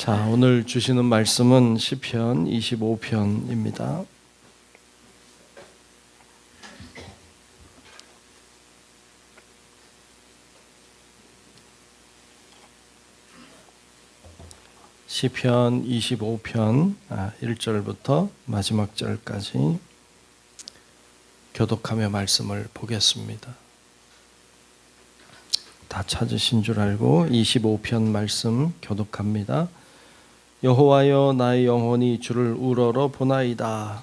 자, 오늘 주시는 말씀은 시편 25편입니다. 시편 25편 1절부터 마지막 절까지 교독하며 말씀을 보겠습니다. 다 찾으신 줄 알고 25편 말씀 교독합니다. 여호와여, 나의 영혼이 주를 우러러 보나이다.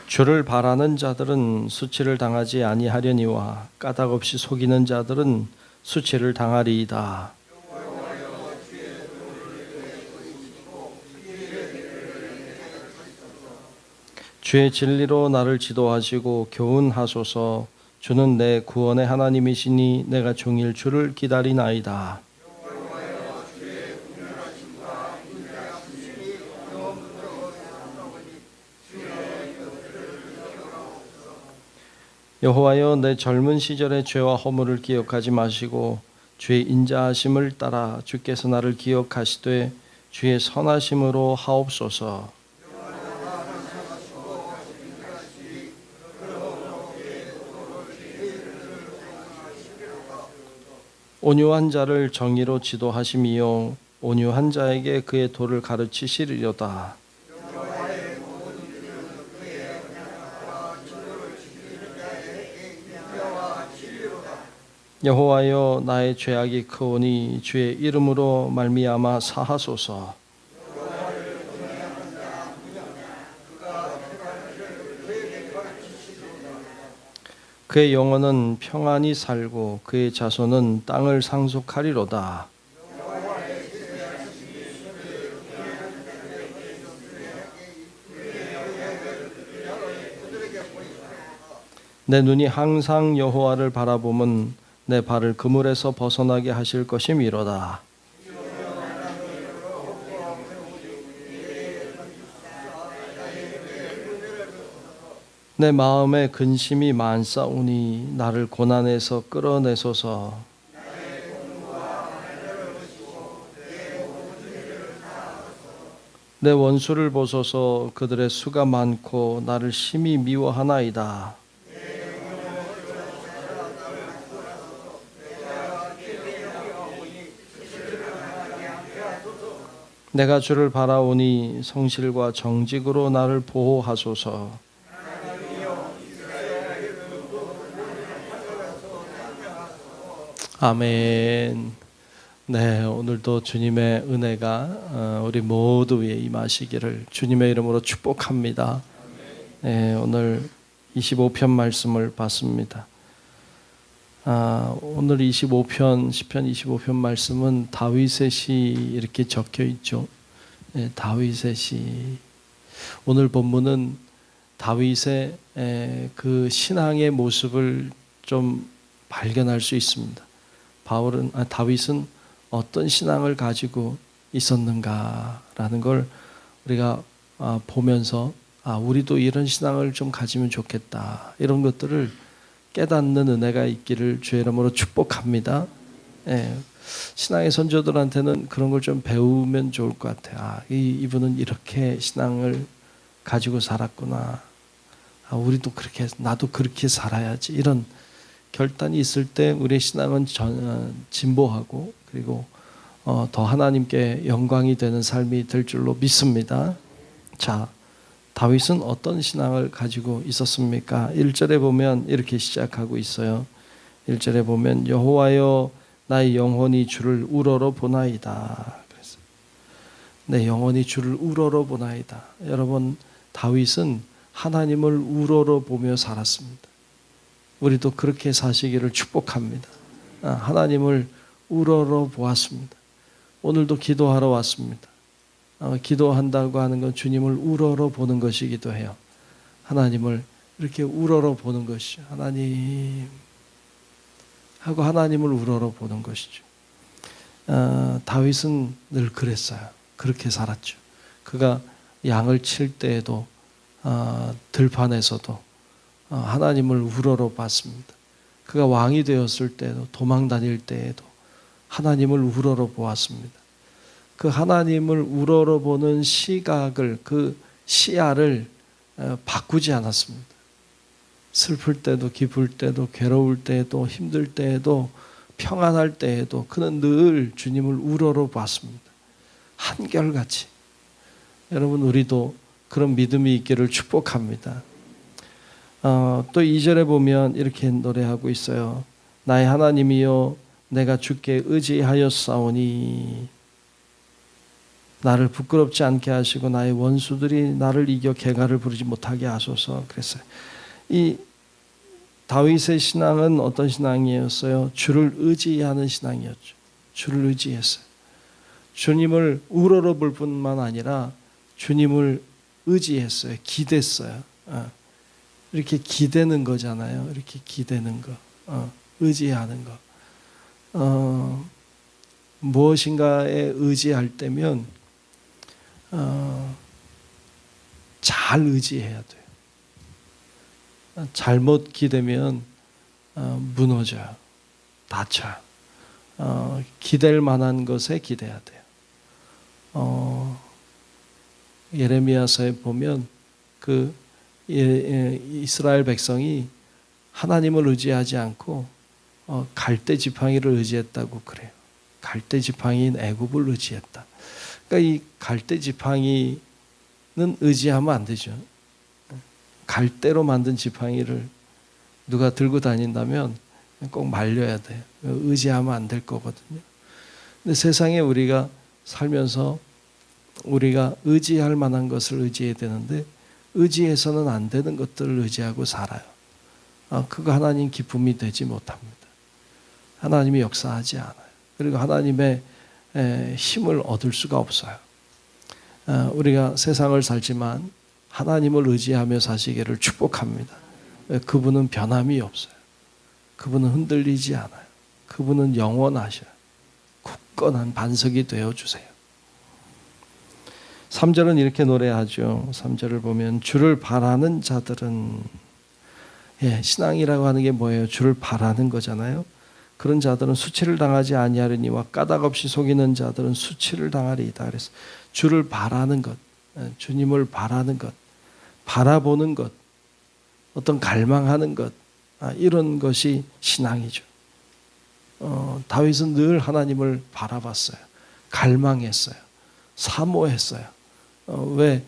주를 바라는 자들은 수치를 당하지 아니하려니와 까닭없이 속이는 자들은 수치를 당하리이다. 주의 진리로 나를 지도하시고 교훈하소서. 주는 내 구원의 하나님이시니 내가 종일 주를 기다리나이다. 여호와여, 내 젊은 시절의 죄와 허물을 기억하지 마시고 주의 인자하심을 따라 주께서 나를 기억하시되 주의 선하심으로 하옵소서. 온유한 자를 정의로 지도하심이요 온유한 자에게 그의 도를 가르치시리로다. 여호와여, 나의 죄악이 크오니 주의 이름으로 말미암아 사하소서. 그의 영혼은 평안히 살고 그의 자손은 땅을 상속하리로다. 내 눈이 항상 여호와를 바라보면 내 발을 그물에서 벗어나게 하실 것임이로다. 내 마음에 근심이 많사오니 나를 고난에서 끌어내소서. 내 원수를 보소서. 그들의 수가 많고 나를 심히 미워하나이다. 내가 주를 바라오니 성실과 정직으로 나를 보호하소서. 아멘. 네, 오늘도 주님의 은혜가 우리 모두 위에 임하시기를 주님의 이름으로 축복합니다. 네, 오늘 25편 말씀을 봤습니다. 오늘 25편, 시편 25편 말씀은 다윗의 시 이렇게 적혀 있죠. 네, 다윗의 시. 오늘 본문은 다윗의 그 신앙의 모습을 좀 발견할 수 있습니다. 다윗은 어떤 신앙을 가지고 있었는가라는 걸 우리가 보면서 우리도 이런 신앙을 좀 가지면 좋겠다. 이런 것들을 깨닫는 은혜가 있기를 주의 이름으로 축복합니다. 신앙의 선조들한테는 그런 걸 좀 배우면 좋을 것 같아요. 이분은 이렇게 신앙을 가지고 살았구나. 우리도 그렇게, 나도 그렇게 살아야지. 이런 결단이 있을 때 우리의 신앙은 진보하고 그리고 더 하나님께 영광이 되는 삶이 될 줄로 믿습니다. 자, 다윗은 어떤 신앙을 가지고 있었습니까? 1절에 보면 이렇게 시작하고 있어요. 1절에 보면 여호와여, 나의 영혼이 주를 우러러 보나이다. 그래서 내 영혼이 주를 우러러 보나이다. 여러분, 다윗은 하나님을 우러러 보며 살았습니다. 우리도 그렇게 사시기를 축복합니다. 하나님을 우러러 보았습니다. 오늘도 기도하러 왔습니다. 기도한다고 하는 건 주님을 우러러 보는 것이기도 해요. 하나님을 이렇게 우러러 보는 것이죠. 하나님 하고 하나님을 우러러 보는 것이죠. 다윗은 늘 그랬어요. 그렇게 살았죠. 그가 양을 칠 때에도 들판에서도 하나님을 우러러 봤습니다. 그가 왕이 되었을 때도 도망 다닐 때에도 하나님을 우러러 보았습니다. 그 하나님을 우러러 보는 시각을, 그 시야를 바꾸지 않았습니다. 슬플 때도, 기쁠 때도, 괴로울 때에도, 힘들 때에도, 평안할 때에도 그는 늘 주님을 우러러 봤습니다. 한결같이. 여러분, 우리도 그런 믿음이 있기를 축복합니다. 또 2절에 보면 이렇게 노래하고 있어요. 나의 하나님이여, 내가 주께 의지하였사오니 나를 부끄럽지 않게 하시고 나의 원수들이 나를 이겨 개가를 부르지 못하게 하소서 그랬어요. 이 다윗의 신앙은 어떤 신앙이었어요? 주를 의지하는 신앙이었죠. 주를 의지했어요. 주님을 우러러 볼 뿐만 아니라 주님을 의지했어요. 기댔어요. 이렇게 기대는 거잖아요. 이렇게 기대는 거, 의지하는 거. 무엇인가에 의지할 때면 잘 의지해야 돼요. 잘못 기대면 무너져요. 다쳐요. 기댈 만한 것에 기대야 돼요. 예레미야서에 보면 그 이스라엘 백성이 하나님을 의지하지 않고 갈대 지팡이를 의지했다고 그래요. 갈대 지팡이인 애굽을 의지했다. 그러니까 이 갈대 지팡이는 의지하면 안 되죠. 갈대로 만든 지팡이를 누가 들고 다닌다면 꼭 말려야 돼요. 의지하면 안 될 거거든요. 근데 세상에 우리가 살면서 우리가 의지할 만한 것을 의지해야 되는데 의지해서는 안 되는 것들을 의지하고 살아요. 그거 하나님 기쁨이 되지 못합니다. 하나님이 역사하지 않아요. 그리고 하나님의 힘을 얻을 수가 없어요. 우리가 세상을 살지만 하나님을 의지하며 사시기를 축복합니다. 그분은 변함이 없어요. 그분은 흔들리지 않아요. 그분은 영원하셔요. 굳건한 반석이 되어주세요. 3절은 이렇게 노래하죠. 3절을 보면 주를 바라는 자들은, 신앙이라고 하는 게 뭐예요? 주를 바라는 거잖아요. 그런 자들은 수치를 당하지 아니하리니와 까닭없이 속이는 자들은 수치를 당하리이다. 그래서 주를 바라는 것, 주님을 바라는 것, 바라보는 것, 어떤 갈망하는 것, 이런 것이 신앙이죠. 다윗은 늘 하나님을 바라봤어요. 갈망했어요. 사모했어요. 왜?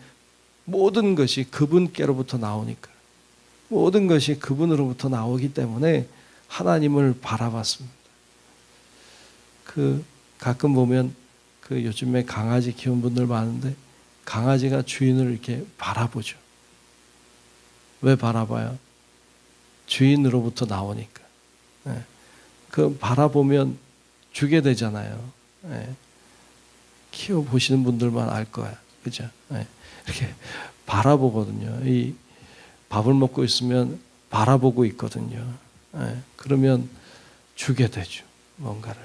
모든 것이 그분께로부터 나오니까. 모든 것이 그분으로부터 나오기 때문에 하나님을 바라봤습니다. 가끔 보면 요즘에 강아지 키우는 분들 많은데 강아지가 주인을 이렇게 바라보죠. 왜 바라봐요? 주인으로부터 나오니까. 그 바라보면 주게 되잖아요. 키워보시는 분들만 알 거야. 그죠? 이렇게 바라보거든요. 이 밥을 먹고 있으면 바라보고 있거든요. 그러면 주게 되죠. 뭔가를.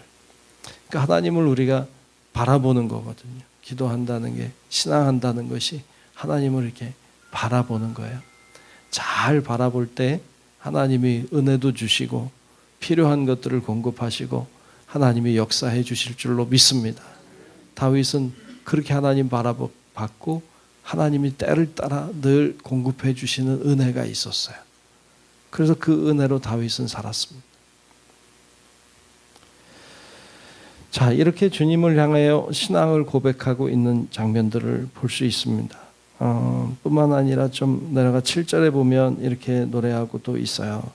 그러니까 하나님을 우리가 바라보는 거거든요. 기도한다는 게, 신앙한다는 것이 하나님을 이렇게 바라보는 거예요. 잘 바라볼 때 하나님이 은혜도 주시고 필요한 것들을 공급하시고 하나님이 역사해 주실 줄로 믿습니다. 다윗은 그렇게 하나님 바라봤고 하나님이 때를 따라 늘 공급해 주시는 은혜가 있었어요. 그래서 그 은혜로 다윗은 살았습니다. 자, 이렇게 주님을 향하여 신앙을 고백하고 있는 장면들을 볼 수 있습니다. 뿐만 아니라 좀 내려가 7절에 보면 이렇게 노래하고 또 있어요.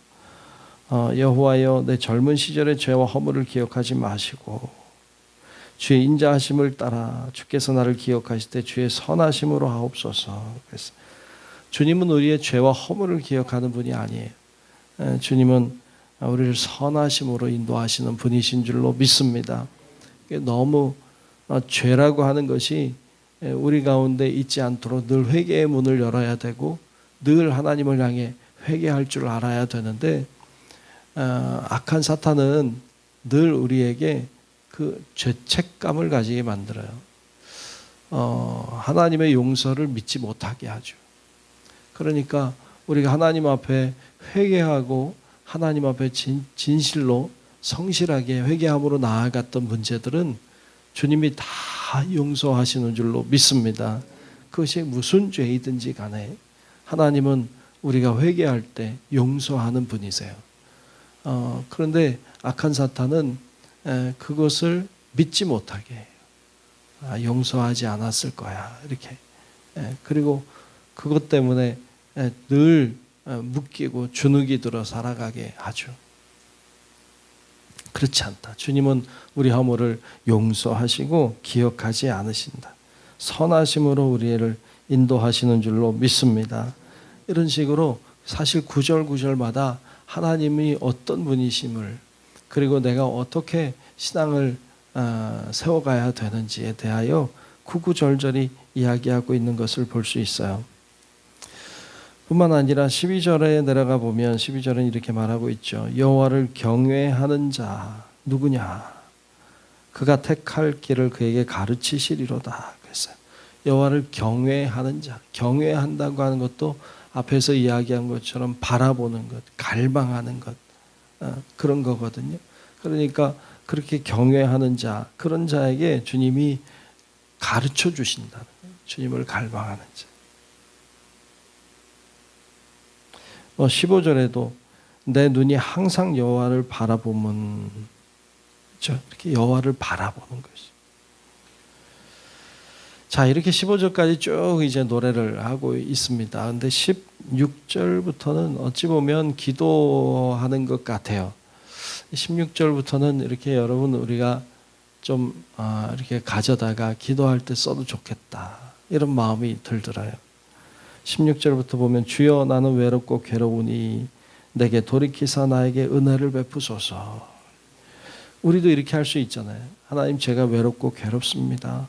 여호와여, 내 젊은 시절의 죄와 허물을 기억하지 마시고 주의 인자하심을 따라 주께서 나를 기억하실 때 주의 선하심으로 하옵소서. 그래서 주님은 우리의 죄와 허물을 기억하는 분이 아니에요. 주님은 우리를 선하심으로 인도하시는 분이신 줄로 믿습니다. 너무 죄라고 하는 것이 우리 가운데 있지 않도록 늘 회개의 문을 열어야 되고 늘 하나님을 향해 회개할 줄 알아야 되는데 악한 사탄은 늘 우리에게 그 죄책감을 가지게 만들어요. 하나님의 용서를 믿지 못하게 하죠. 그러니까 우리가 하나님 앞에 회개하고 하나님 앞에 진실로 성실하게 회개함으로 나아갔던 문제들은 주님이 다 용서하시는 줄로 믿습니다. 그것이 무슨 죄이든지 간에 하나님은 우리가 회개할 때 용서하는 분이세요. 그런데 악한 사탄은 그것을 믿지 못하게 해요. 용서하지 않았을 거야 이렇게. 그리고 그것 때문에 늘 묶이고 주눅이 들어 살아가게 하죠. 그렇지 않다. 주님은 우리 허물을 용서하시고 기억하지 않으신다. 선하심으로 우리를 인도하시는 줄로 믿습니다. 이런 식으로 사실 구절구절마다 하나님이 어떤 분이심을, 그리고 내가 어떻게 신앙을 세워가야 되는지에 대하여 구구절절히 이야기하고 있는 것을 볼 수 있어요. 뿐만 아니라 12절에 내려가 보면 12절은 이렇게 말하고 있죠. 여호와를 경외하는 자 누구냐? 그가 택할 길을 그에게 가르치시리로다. 그랬어요. 여호와를 경외하는 자. 경외한다고 하는 것도 앞에서 이야기한 것처럼 바라보는 것, 갈망하는 것, 그런 거거든요. 그러니까 그렇게 경외하는 자, 그런 자에게 주님이 가르쳐 주신다는 거예요. 주님을 갈망하는 자. 15절에도 내 눈이 항상 여호와를 바라보면, 이렇게 여호와를 바라보는 것이. 자, 이렇게 15절까지 쭉 이제 노래를 하고 있습니다. 근데 16절부터는 어찌 보면 기도하는 것 같아요. 16절부터는 이렇게 여러분 우리가 좀 이렇게 가져다가 기도할 때 써도 좋겠다, 이런 마음이 들더라요. 16절부터 보면 주여 나는 외롭고 괴로우니 내게 돌이키사 나에게 은혜를 베푸소서. 우리도 이렇게 할 수 있잖아요. 하나님, 제가 외롭고 괴롭습니다.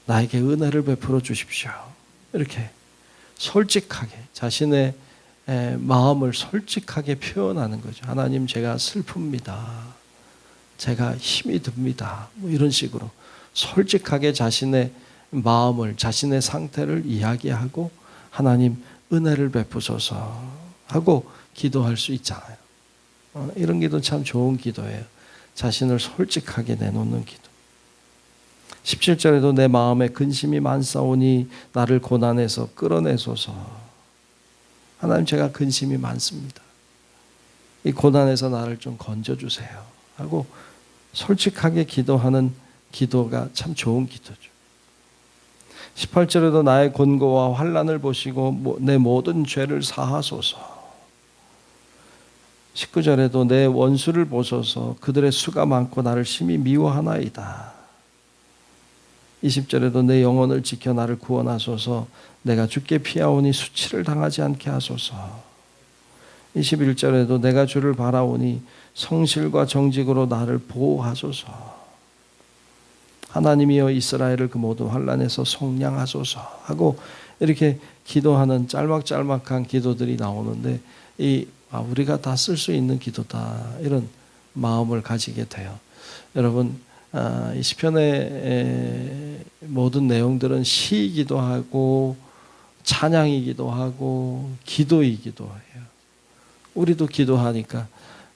나에게 은혜를 베풀어 주십시오. 이렇게 솔직하게 자신의 마음을 솔직하게 표현하는 거죠. 하나님, 제가 슬픕니다. 제가 힘이 듭니다. 뭐 이런 식으로 솔직하게 자신의 마음을, 자신의 상태를 이야기하고 하나님 은혜를 베푸소서 하고 기도할 수 있잖아요. 이런 기도 참 좋은 기도예요. 자신을 솔직하게 내놓는 기도. 17절에도 내 마음에 근심이 많사오니 나를 고난에서 끌어내소서. 하나님, 제가 근심이 많습니다. 이 고난에서 나를 좀 건져주세요 하고 솔직하게 기도하는 기도가 참 좋은 기도죠. 18절에도 나의 곤고와 환난을 보시고 내 모든 죄를 사하소서. 19절에도 내 원수를 보소서. 그들의 수가 많고 나를 심히 미워하나이다. 20절에도 내 영혼을 지켜 나를 구원하소서. 내가 죽게 피하오니 수치를 당하지 않게 하소서. 21절에도 내가 주를 바라오니 성실과 정직으로 나를 보호하소서. 하나님이여 이스라엘을 그 모든 환난에서 속량하소서 하고 이렇게 기도하는 짤막짤막한 기도들이 나오는데, 우리가 다 쓸 수 있는 기도다, 이런 마음을 가지게 돼요. 여러분, 이 시편의 모든 내용들은 시이기도 하고 찬양이기도 하고 기도이기도 해요. 우리도 기도하니까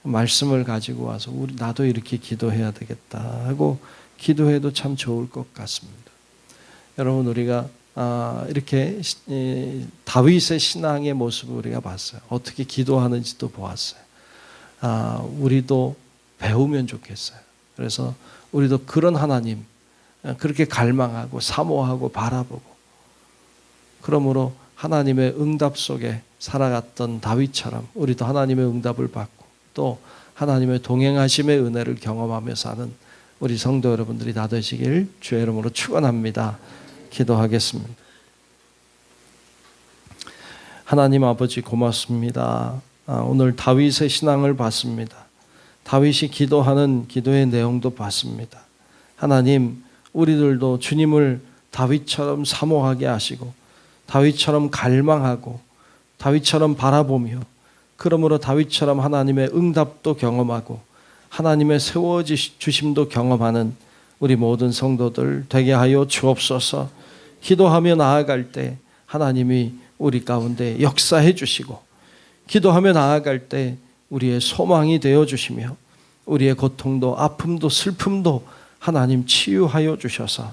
말씀을 가지고 와서 나도 이렇게 기도해야 되겠다 하고 기도해도 참 좋을 것 같습니다. 여러분, 우리가 이렇게 다윗의 신앙의 모습을 우리가 봤어요. 어떻게 기도하는지도 보았어요. 우리도 배우면 좋겠어요. 그래서 우리도 그런 하나님, 그렇게 갈망하고 사모하고 바라보고, 그러므로 하나님의 응답 속에 살아갔던 다윗처럼 우리도 하나님의 응답을 받고 또 하나님의 동행하심의 은혜를 경험하며 사는 우리 성도 여러분들이 다 되시길 주의 이름으로 축원합니다. 기도하겠습니다. 하나님 아버지, 고맙습니다. 오늘 다윗의 신앙을 봤습니다. 다윗이 기도하는 기도의 내용도 봤습니다. 하나님, 우리들도 주님을 다윗처럼 사모하게 하시고 다윗처럼 갈망하고 다윗처럼 바라보며, 그러므로 다윗처럼 하나님의 응답도 경험하고 하나님의 세워주심도 경험하는 우리 모든 성도들 되게 하여 주옵소서. 기도하며 나아갈 때 하나님이 우리 가운데 역사해 주시고 기도하며 나아갈 때 우리의 소망이 되어 주시며 우리의 고통도 아픔도 슬픔도 하나님 치유하여 주셔서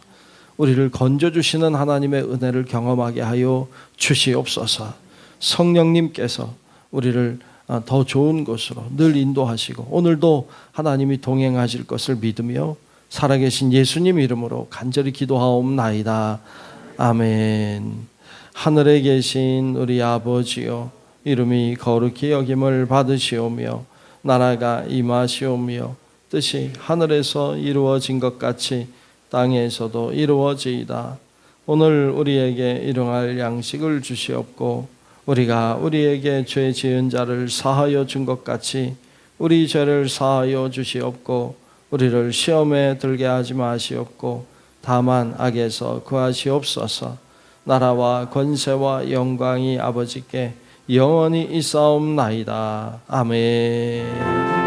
우리를 건져주시는 하나님의 은혜를 경험하게 하여 주시옵소서. 성령님께서 우리를 더 좋은 곳으로 늘 인도하시고 오늘도 하나님이 동행하실 것을 믿으며 살아계신 예수님 이름으로 간절히 기도하옵나이다. 아멘. 하늘에 계신 우리 아버지여, 이름이 거룩히 여김을 받으시오며 나라가 임하시오며 뜻이 하늘에서 이루어진 것 같이 땅에서도 이루어지이다. 오늘 우리에게 일용할 양식을 주시옵고 우리가 우리에게 죄 지은 자를 사하여 준 것 같이 우리 죄를 사하여 주시옵고 우리를 시험에 들게 하지 마시옵고 다만 악에서 구하시옵소서. 나라와 권세와 영광이 아버지께 영원히 있사옵나이다. 아멘.